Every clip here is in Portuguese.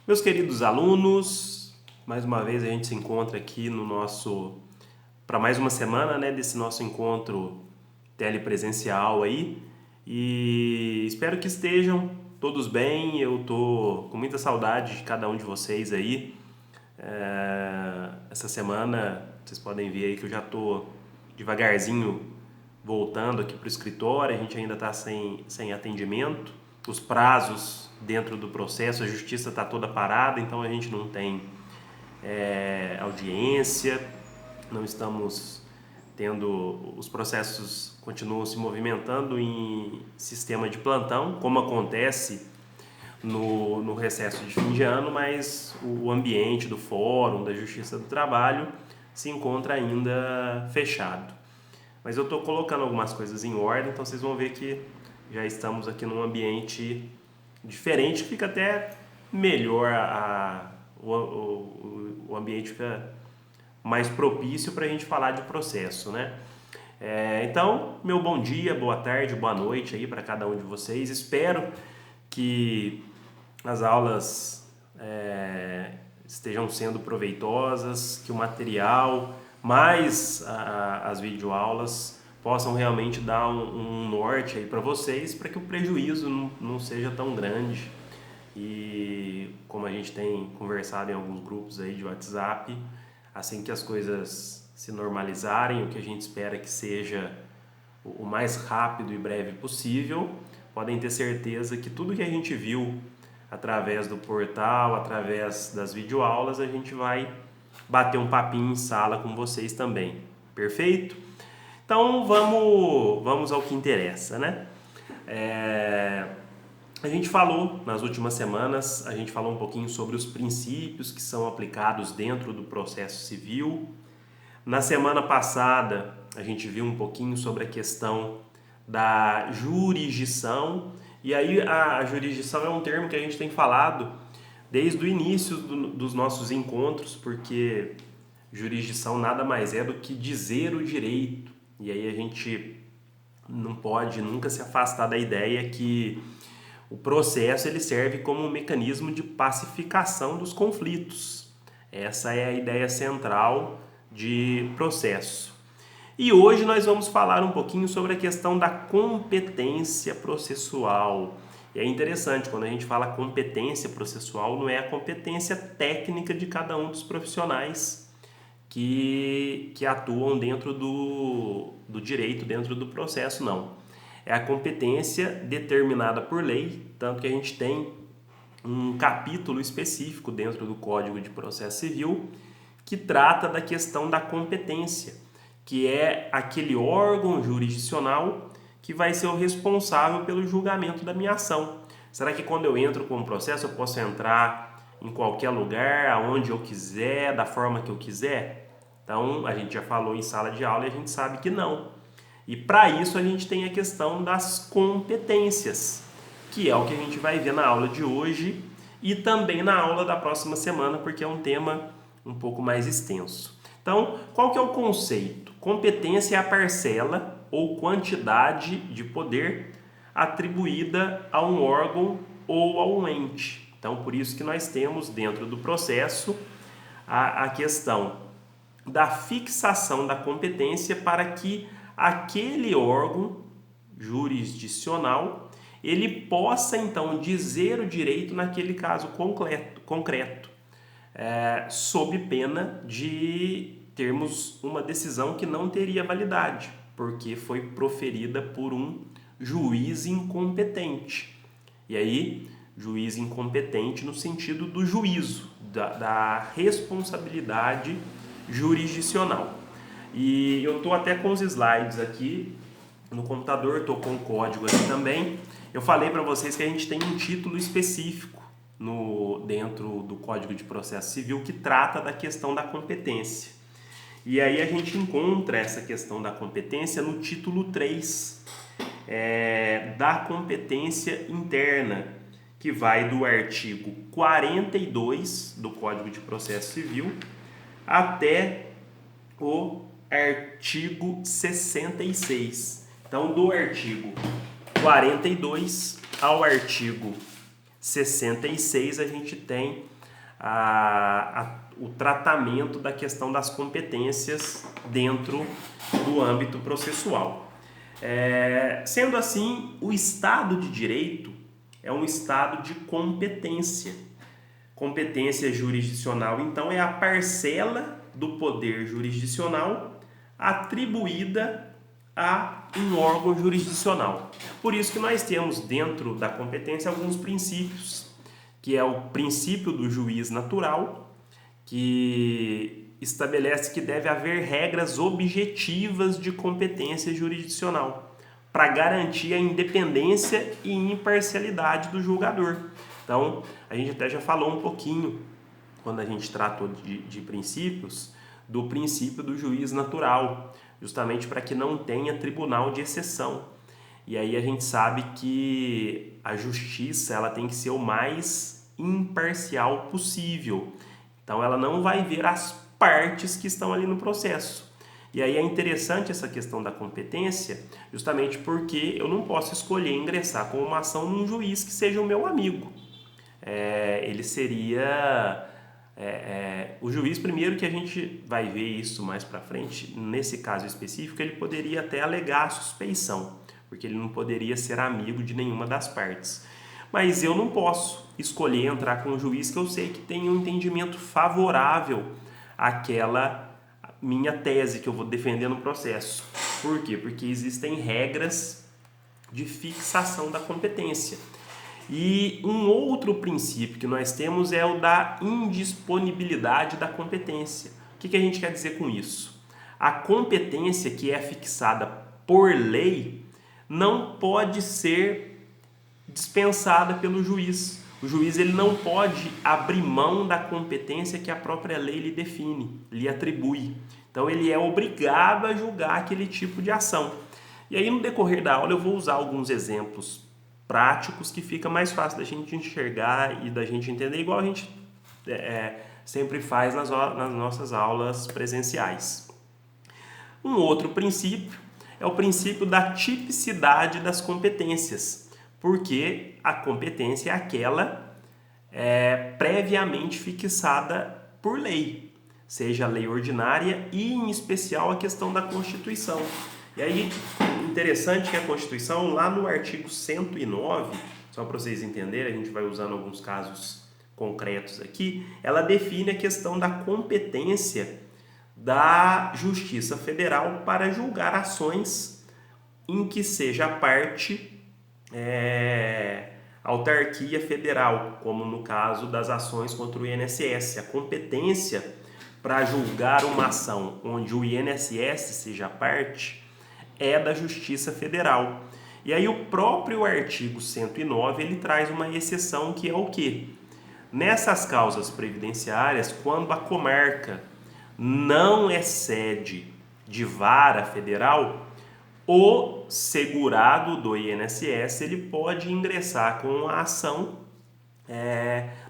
Meus queridos alunos, mais uma vez a gente se encontra aqui para mais uma semana, né, desse nosso encontro telepresencial aí, e espero que estejam todos bem. Eu tô com muita saudade de cada um de vocês aí. Essa semana vocês podem ver aí que eu já tô devagarzinho voltando aqui para o escritório. A gente ainda está sem atendimento, os prazos dentro do processo, a justiça está toda parada, então a gente não tem audiência, não estamos tendo, os processos continuam se movimentando em sistema de plantão, como acontece no recesso de fim de ano, mas o ambiente do Fórum da Justiça do Trabalho se encontra ainda fechado. Mas eu estou colocando algumas coisas em ordem, então vocês vão ver que já estamos aqui num ambiente diferente, que fica até melhor, o ambiente fica mais propício para a gente falar de processo, né? Então, meu bom dia, boa tarde, boa noite aí para cada um de vocês. Espero que as aulas estejam sendo proveitosas, que o material, mais as videoaulas, possam realmente dar um norte aí para vocês, para que o prejuízo não seja tão grande. E como a gente tem conversado em alguns grupos aí de WhatsApp, assim que as coisas se normalizarem, o que a gente espera que seja o mais rápido e breve possível, podem ter certeza que tudo que a gente viu através do portal, através das videoaulas, a gente vai bater um papinho em sala com vocês também. Perfeito? Então vamos ao que interessa, né? A gente falou nas últimas semanas, a gente falou um pouquinho sobre os princípios que são aplicados dentro do processo civil. Na semana passada, a gente viu um pouquinho sobre a questão da jurisdição. E aí a jurisdição é um termo que a gente tem falado desde o início dos nossos encontros, porque jurisdição nada mais é do que dizer o direito. E aí a gente não pode nunca se afastar da ideia que o processo ele serve como um mecanismo de pacificação dos conflitos. Essa é a ideia central de processo. E hoje nós vamos falar um pouquinho sobre a questão da competência processual. E é interessante, quando a gente fala competência processual, não é a competência técnica de cada um dos profissionais que atuam dentro do direito, dentro do processo, não. É a competência determinada por lei, tanto que a gente tem um capítulo específico dentro do Código de Processo Civil que trata da questão da competência, que é aquele órgão jurisdicional que vai ser o responsável pelo julgamento da minha ação. Será que quando eu entro com um processo eu posso entrar em qualquer lugar, aonde eu quiser, da forma que eu quiser? Então, a gente já falou em sala de aula e a gente sabe que não. E para isso a gente tem a questão das competências, que é o que a gente vai ver na aula de hoje e também na aula da próxima semana, porque é um tema um pouco mais extenso. Então, qual que é o conceito? Competência é a parcela ou quantidade de poder atribuída a um órgão ou a um ente. Então, por isso que nós temos dentro do processo a questão da fixação da competência para que aquele órgão jurisdicional ele possa então dizer o direito naquele caso concreto, sob pena de termos uma decisão que não teria validade, porque foi proferida por um juiz incompetente. E aí, juiz incompetente no sentido do juízo, da responsabilidade jurisdicional. E eu estou até com os slides aqui no computador, estou com o código aqui também. Eu falei para vocês que a gente tem um título específico dentro do Código de Processo Civil que trata da questão da competência. E aí a gente encontra essa questão da competência no título 3, da competência interna, que vai do artigo 42 do Código de Processo Civil até o artigo 66. Então, do artigo 42 ao artigo 66 a gente tem o tratamento da questão das competências dentro do âmbito processual. Sendo assim, o Estado de Direito é um estado de competência. Competência jurisdicional, então, é a parcela do poder jurisdicional atribuída a um órgão jurisdicional. Por isso que nós temos dentro da competência alguns princípios, que é o princípio do juiz natural, que estabelece que deve haver regras objetivas de competência jurisdicional para garantir a independência e imparcialidade do julgador. Então, a gente até já falou um pouquinho, quando a gente tratou de princípios, do princípio do juiz natural, justamente para que não tenha tribunal de exceção. E aí a gente sabe que a justiça ela tem que ser o mais imparcial possível. Então ela não vai ver as partes que estão ali no processo. E aí é interessante essa questão da competência, justamente porque eu não posso escolher ingressar com uma ação num juiz que seja o meu amigo. Ele seria... o juiz, primeiro que a gente vai ver isso mais para frente, nesse caso específico, ele poderia até alegar a suspeição, porque ele não poderia ser amigo de nenhuma das partes. Mas eu não posso escolher entrar com um juiz que eu sei que tem um entendimento favorável àquela minha tese que eu vou defender no processo. Por quê? Porque existem regras de fixação da competência. E um outro princípio que nós temos é o da indisponibilidade da competência. O que a gente quer dizer com isso? A competência que é fixada por lei não pode ser dispensada pelo juiz. O juiz ele não pode abrir mão da competência que a própria lei lhe define, lhe atribui. Então ele é obrigado a julgar aquele tipo de ação. E aí no decorrer da aula eu vou usar alguns exemplos práticos que fica mais fácil da gente enxergar e da gente entender, igual a gente sempre faz nas nossas aulas presenciais. Um outro princípio é o princípio da tipicidade das competências, porque a competência é aquela previamente fixada por lei, seja a lei ordinária e, em especial, a questão da Constituição. E aí, interessante que a Constituição, lá no artigo 109, só para vocês entenderem, a gente vai usando alguns casos concretos aqui, ela define a questão da competência da Justiça Federal para julgar ações em que seja parte autarquia federal, como no caso das ações contra o INSS. A competência para julgar uma ação onde o INSS seja parte é da Justiça Federal. E aí o próprio artigo 109 ele traz uma exceção que é o quê? Nessas causas previdenciárias, quando a comarca não é sede de vara federal, o segurado do INSS ele pode ingressar com a ação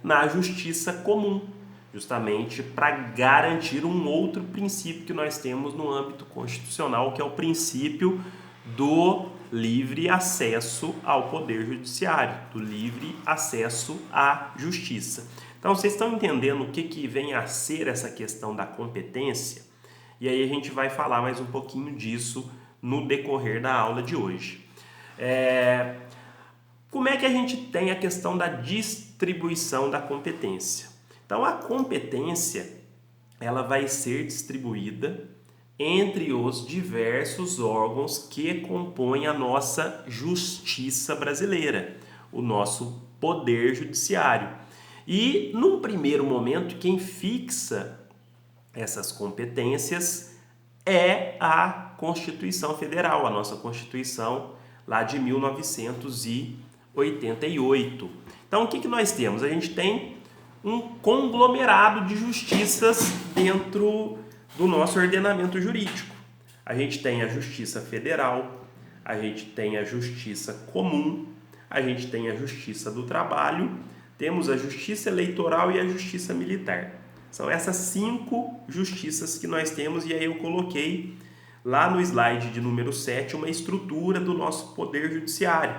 na justiça comum, justamente para garantir um outro princípio que nós temos no âmbito constitucional, que é o princípio do livre acesso ao poder judiciário, do livre acesso à justiça. Então, vocês estão entendendo o que vem a ser essa questão da competência? E aí a gente vai falar mais um pouquinho disso no decorrer da aula de hoje. Como é que a gente tem a questão da distribuição da competência? Então, a competência ela vai ser distribuída entre os diversos órgãos que compõem a nossa justiça brasileira, o nosso poder judiciário. E, num primeiro momento, quem fixa essas competências é a Constituição Federal, a nossa Constituição lá de 1988. Então, o que nós temos? A gente tem um conglomerado de justiças dentro do nosso ordenamento jurídico. A gente tem a Justiça Federal, a gente tem a Justiça Comum, a gente tem a Justiça do Trabalho, temos a Justiça Eleitoral e a Justiça Militar. São essas 5 justiças que nós temos, e aí eu coloquei lá no slide de número 7 uma estrutura do nosso poder judiciário,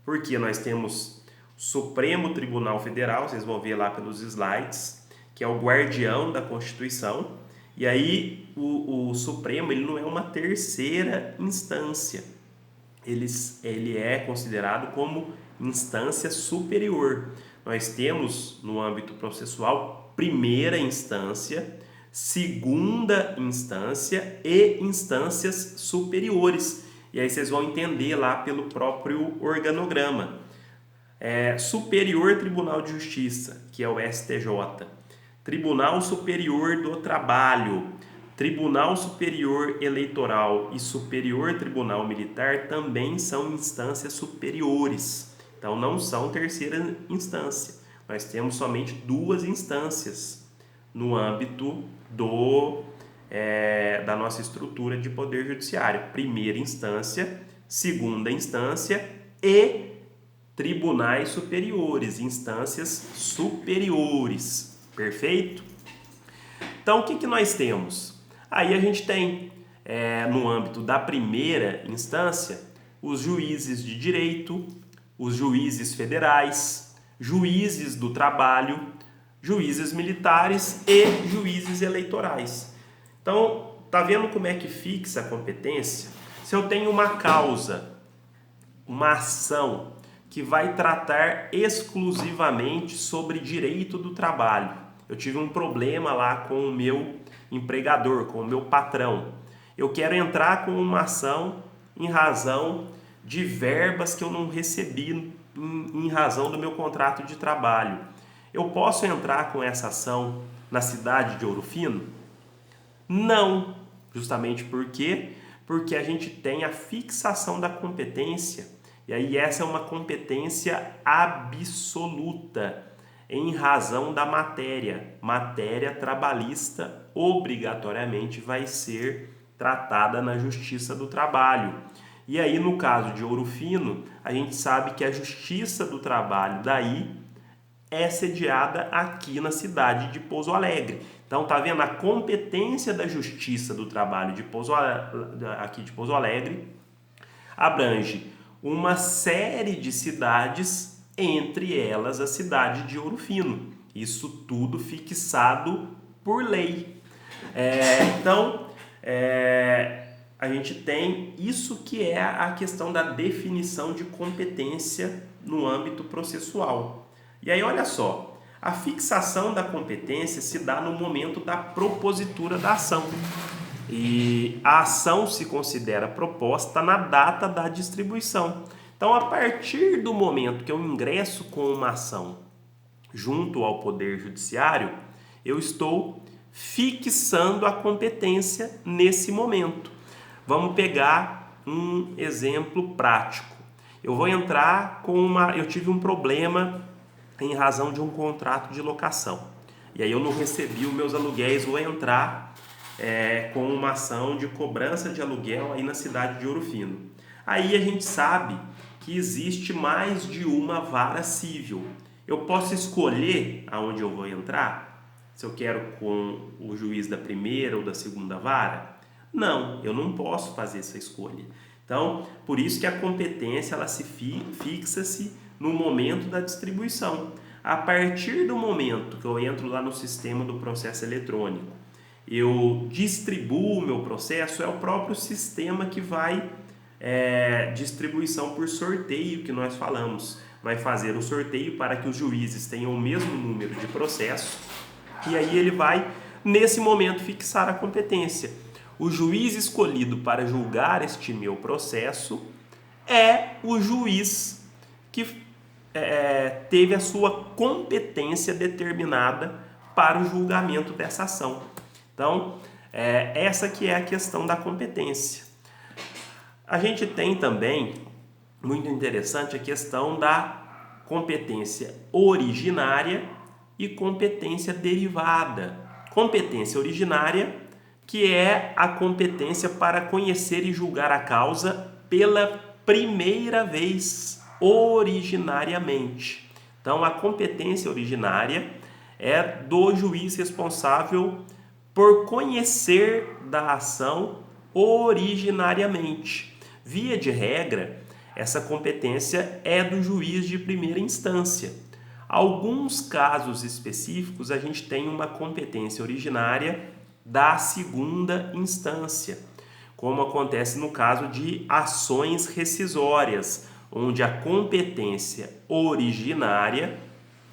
porque nós temos Supremo Tribunal Federal, vocês vão ver lá pelos slides, que é o guardião da Constituição. E aí o Supremo ele não é uma terceira instância, ele é considerado como instância superior. Nós temos no âmbito processual primeira instância, segunda instância e instâncias superiores. E aí vocês vão entender lá pelo próprio organograma. Superior Tribunal de Justiça, que é o STJ, Tribunal Superior do Trabalho, Tribunal Superior Eleitoral e Superior Tribunal Militar também são instâncias superiores. Então não são terceira instância. Nós temos somente duas instâncias no âmbito da nossa estrutura de poder judiciário. Primeira instância, segunda instância e tribunais superiores, instâncias superiores, perfeito? Então, o que nós temos? Aí a gente tem, no âmbito da primeira instância, os juízes de direito, os juízes federais, juízes do trabalho, juízes militares e juízes eleitorais. Então, tá vendo como é que fixa a competência? Se eu tenho uma causa, uma ação que vai tratar exclusivamente sobre direito do trabalho. Eu tive um problema lá com o meu empregador, com o meu patrão. Eu quero entrar com uma ação em razão de verbas que eu não recebi em razão do meu contrato de trabalho. Eu posso entrar com essa ação na cidade de Ouro Fino? Não, justamente porque a gente tem a fixação da competência. E aí essa é uma competência absoluta em razão da matéria. Matéria trabalhista obrigatoriamente vai ser tratada na Justiça do Trabalho. E aí no caso de Ouro Fino, a gente sabe que a Justiça do Trabalho daí é sediada aqui na cidade de Pouso Alegre. Então tá vendo? A competência da Justiça do Trabalho aqui de Pouso Alegre abrange uma série de cidades, entre elas a cidade de Ouro Fino. Isso tudo fixado por lei. Então, a gente tem isso que é a questão da definição de competência no âmbito processual. E aí, olha só, a fixação da competência se dá no momento da propositura da ação. E a ação se considera proposta na data da distribuição. Então, a partir do momento que eu ingresso com uma ação junto ao Poder Judiciário, eu estou fixando a competência nesse momento. Vamos pegar um exemplo prático. Eu vou entrar eu tive um problema em razão de um contrato de locação. E aí eu não recebi os meus aluguéis, vou entrar com uma ação de cobrança de aluguel aí na cidade de Ouro Fino. Aí a gente sabe que existe mais de uma vara civil. Eu posso escolher aonde eu vou entrar? Se eu quero com o juiz da primeira ou da segunda vara? Não, eu não posso fazer essa escolha. Então, por isso que a competência ela fixa-se no momento da distribuição. A partir do momento que eu entro lá no sistema do processo eletrônico, eu distribuo o meu processo, é o próprio sistema que vai distribuição por sorteio que nós falamos. Vai fazer o sorteio para que os juízes tenham o mesmo número de processos e aí ele vai, nesse momento, fixar a competência. O juiz escolhido para julgar este meu processo é o juiz que teve a sua competência determinada para o julgamento dessa ação. Então, essa que é a questão da competência. A gente tem também, muito interessante, a questão da competência originária e competência derivada. Competência originária, que é a competência para conhecer e julgar a causa pela primeira vez, originariamente. Então, a competência originária é do juiz responsável por conhecer da ação originariamente. Via de regra, essa competência é do juiz de primeira instância. Alguns casos específicos, a gente tem uma competência originária da segunda instância, como acontece no caso de ações rescisórias, onde a competência originária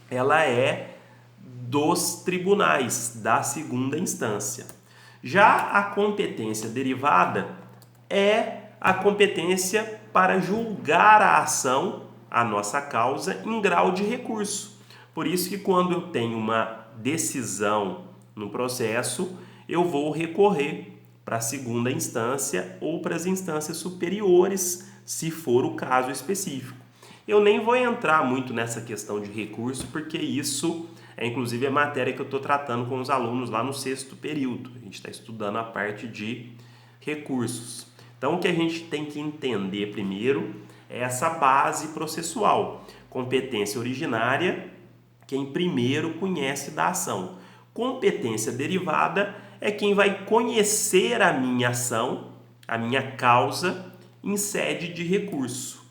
ela é dos tribunais da segunda instância. Já a competência derivada é a competência para julgar a ação, a nossa causa, em grau de recurso. Por isso que quando eu tenho uma decisão no processo, eu vou recorrer para a segunda instância ou para as instâncias superiores, se for o caso específico. Eu nem vou entrar muito nessa questão de recurso, porque isso é inclusive a matéria que eu estou tratando com os alunos lá no 6º período. A gente está estudando a parte de recursos. Então, o que a gente tem que entender primeiro é essa base processual. Competência originária, quem primeiro conhece da ação. Competência derivada é quem vai conhecer a minha ação, a minha causa, em sede de recurso.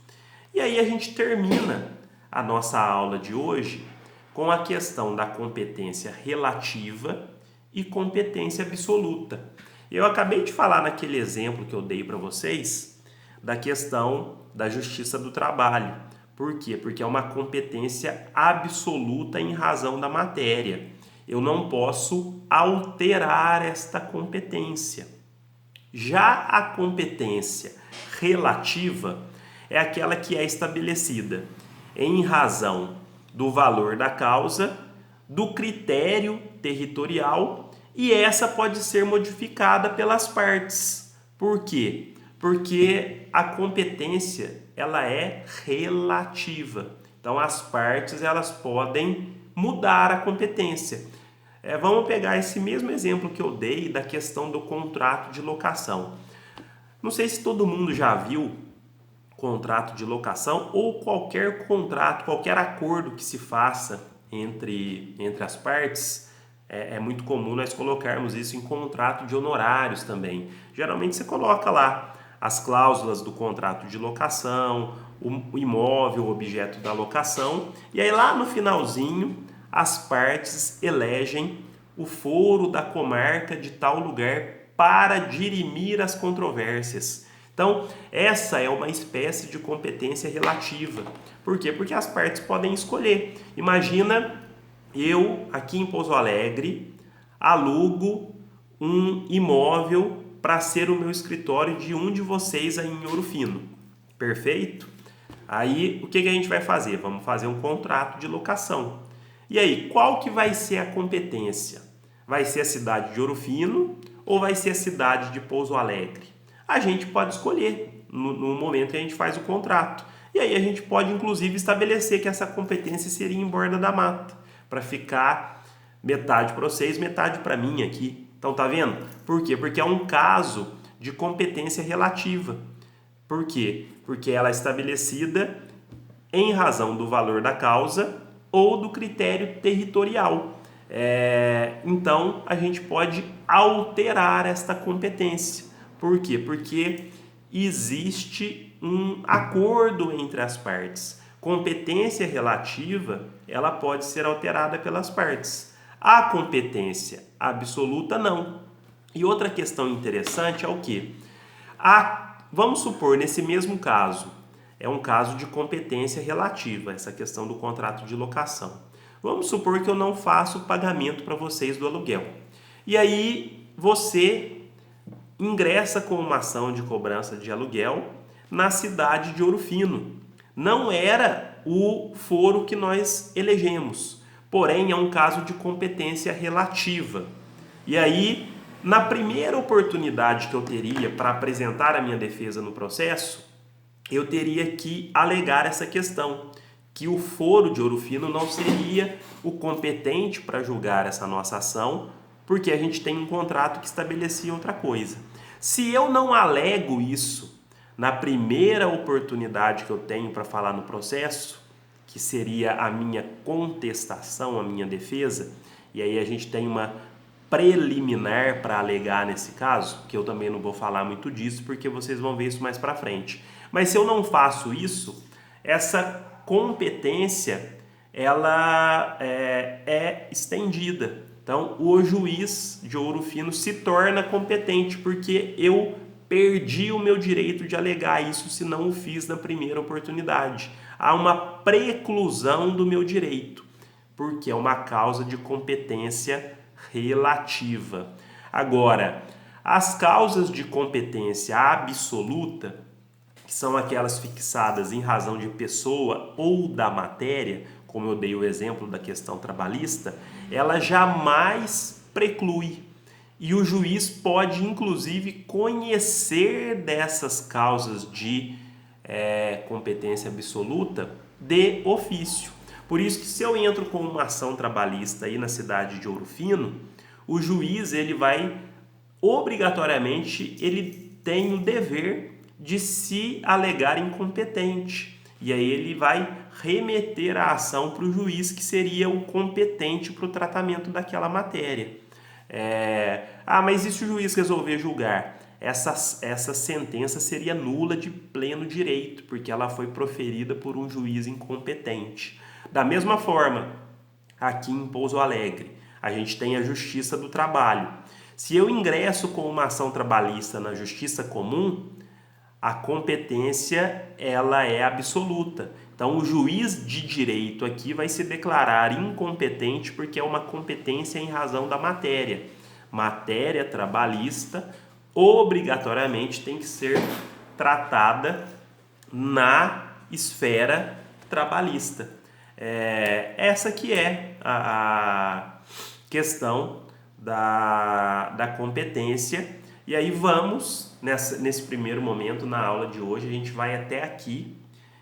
E aí a gente termina a nossa aula de hoje com a questão da competência relativa e competência absoluta. Eu acabei de falar naquele exemplo que eu dei para vocês da questão da justiça do trabalho. Por quê? Porque é uma competência absoluta em razão da matéria. Eu não posso alterar esta competência. Já a competência relativa é aquela que é estabelecida em razão do valor da causa, do critério territorial, e essa pode ser modificada pelas partes. Por quê? Porque a competência ela é relativa. Então as partes elas podem mudar a competência. Vamos pegar esse mesmo exemplo que eu dei da questão do contrato de locação. Não sei se todo mundo já viu contrato de locação ou qualquer contrato, qualquer acordo que se faça entre as partes. É muito comum nós colocarmos isso em contrato de honorários também. Geralmente você coloca lá as cláusulas do contrato de locação, o imóvel, o objeto da locação, e aí lá no finalzinho as partes elegem o foro da comarca de tal lugar para dirimir as controvérsias. Então, essa é uma espécie de competência relativa. Por quê? Porque as partes podem escolher. Imagina eu, aqui em Pouso Alegre, alugo um imóvel para ser o meu escritório de um de vocês aí em Ouro Fino. Perfeito? Aí, o que a gente vai fazer? Vamos fazer um contrato de locação. E aí, qual que vai ser a competência? Vai ser a cidade de Ouro Fino ou vai ser a cidade de Pouso Alegre? A gente pode escolher no momento que a gente faz o contrato. E aí a gente pode, inclusive, estabelecer que essa competência seria em Borda da Mata, para ficar metade para vocês, metade para mim aqui. Então, tá vendo? Por quê? Porque é um caso de competência relativa. Por quê? Porque ela é estabelecida em razão do valor da causa ou do critério territorial. Então, a gente pode alterar esta competência. Por quê? Porque existe um acordo entre as partes. Competência relativa, ela pode ser alterada pelas partes. A competência absoluta, não. E outra questão interessante é o quê? Vamos supor, nesse mesmo caso, é um caso de competência relativa, essa questão do contrato de locação. Vamos supor que eu não faço o pagamento para vocês do aluguel. E aí, você ingressa com uma ação de cobrança de aluguel na cidade de Ouro Fino. Não era o foro que nós elegemos, porém é um caso de competência relativa. E aí, na primeira oportunidade que eu teria para apresentar a minha defesa no processo, eu teria que alegar essa questão, que o foro de Ouro Fino não seria o competente para julgar essa nossa ação, porque a gente tem um contrato que estabelecia outra coisa. Se eu não alego isso na primeira oportunidade que eu tenho para falar no processo, que seria a minha contestação, a minha defesa, e aí a gente tem uma preliminar para alegar nesse caso, que eu também não vou falar muito disso, porque vocês vão ver isso mais para frente. Mas se eu não faço isso, essa competência ela é estendida. Então, o juiz de Ouro Fino se torna competente porque eu perdi o meu direito de alegar isso se não o fiz na primeira oportunidade. Há uma preclusão do meu direito, porque é uma causa de competência relativa. Agora, as causas de competência absoluta, que são aquelas fixadas em razão de pessoa ou da matéria, como eu dei o exemplo da questão trabalhista, ela jamais preclui. E o juiz pode, inclusive, conhecer dessas causas de competência absoluta de ofício. Por isso que se eu entro com uma ação trabalhista aí na cidade de Ouro Fino, o juiz ele vai obrigatoriamente ele tem o dever de se alegar incompetente. E aí ele vai remeter a ação para o juiz que seria o competente para o tratamento daquela matéria. Mas e se o juiz resolver julgar? Essa sentença seria nula de pleno direito, porque ela foi proferida por um juiz incompetente. Da mesma forma, aqui em Pouso Alegre, a gente tem a Justiça do Trabalho. Se eu ingresso com uma ação trabalhista na Justiça Comum, a competência ela é absoluta. Então, o juiz de direito aqui vai se declarar incompetente porque é uma competência em razão da matéria. Matéria trabalhista obrigatoriamente tem que ser tratada na esfera trabalhista. Essa que é a questão da competência. E aí vamos, nesse primeiro momento, na aula de hoje, a gente vai até aqui.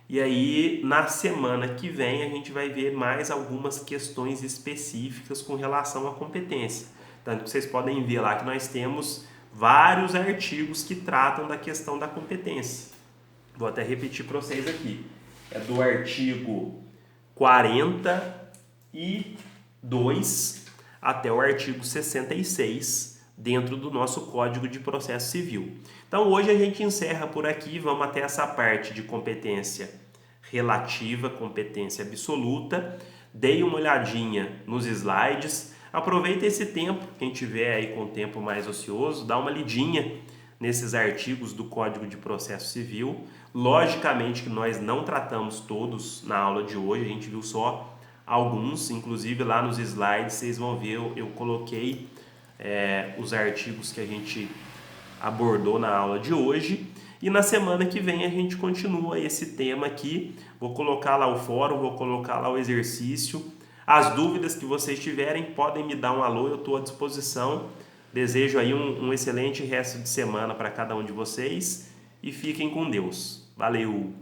E aí, na semana que vem, a gente vai ver mais algumas questões específicas com relação à competência. Tanto que vocês podem ver lá que nós temos vários artigos que tratam da questão da competência. Vou até repetir para vocês aqui. É do artigo 42 até o artigo 66, dentro do nosso Código de Processo Civil. Então, hoje a gente encerra por aqui, vamos até essa parte de competência relativa, competência absoluta. Dei uma olhadinha nos slides. Aproveita esse tempo, quem tiver aí com o tempo mais ocioso, dá uma lidinha nesses artigos do Código de Processo Civil. Logicamente que nós não tratamos todos na aula de hoje, a gente viu só alguns, inclusive lá nos slides vocês vão ver, eu coloquei os artigos que a gente abordou na aula de hoje. E na semana que vem a gente continua esse tema aqui. Vou colocar lá o fórum, vou colocar lá o exercício. As dúvidas que vocês tiverem, podem me dar um alô, eu estou à disposição. Desejo aí um excelente resto de semana para cada um de vocês e fiquem com Deus. Valeu!